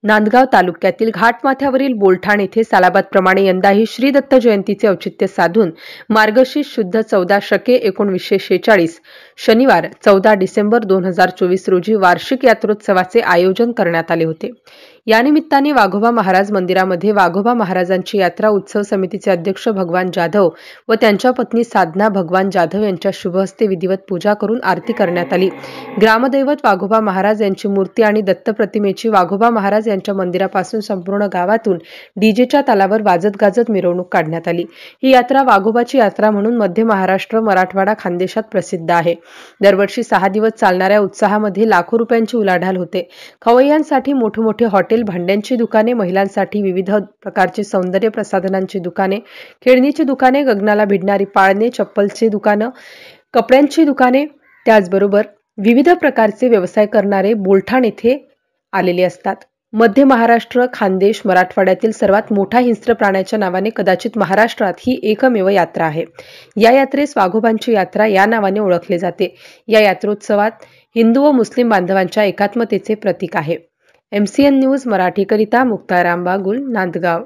नांदगाव तालुक्यातील घाटमाथ्यावरील बोलठाण येथे सालाबादप्रमाणे यंदाही श्री दत्त जयंतीचे औचित्य साधून मार्गशीर्ष शुद्ध 14 शके 1946 शनिवार 14 डिसेंबर 2024 रोजी वार्षिक यात्रोत्सवाचे आयोजन करण्यात आले होते। या निमित्ताने वाघोबा महाराज मंदिरामध्ये वाघोबा महाराजांची यात्रा उत्सव समितीचे अध्यक्ष भगवान जाधव व त्यांच्या पत्नी साधना भगवान जाधव यांच्या शुभहस्ते विधिवत पूजा करून आरती करण्यात आली। ग्रामदैवत वाघोबा महाराज यांची मूर्ती आणि दत्त प्रतिमेची वाघोबा महाराज यांच्या मंदिरापासून संपूर्ण गावातून डीजेच्या तालावर वाजत गाजत मिरवणूक काढण्यात आली। ही यात्रा वाघोबाची यात्रा म्हणून मध्य महाराष्ट्र, मराठवाडा, खानदेशात प्रसिद्ध आहे। दरवर्षी 6 दिवस चालणाऱ्या उत्साहामध्ये लाखो रुपयांची उलाढाल होते। खवय्यांसाठी मोठमोठे हॉटेल, भांड्यांची दुकाने, महिलांसाठी विविध प्रकारचे सौंदर्य प्रसाधनांची दुकाने, खेळणीची दुकाने, गगनाला भिडणारी पाळणे, चप्पलची दुकाने, कपड्यांची दुकाने, त्याचबरोबर विविध प्रकारचे व्यवसाय करणारे बोलठाण येथे आलेले असतात। मध्य महाराष्ट्र, खानदेश, मराठवाड्यातील सर्वात मोठा हिंस्त्र प्राण्याच्या नावाने कदाचित महाराष्ट्रात ही एकमेव यात्रा आहे। या यात्रेस वाघोबांची यात्रा या नावाने ओळखले जाते। या यात्रोत्सवात हिंदू व मुस्लिम बांधवांच्या एकात्मतेचे प्रतीक आहे। MCN न्यूज मराठीकरिता मुक्ताराम बागुल, नांदगाव।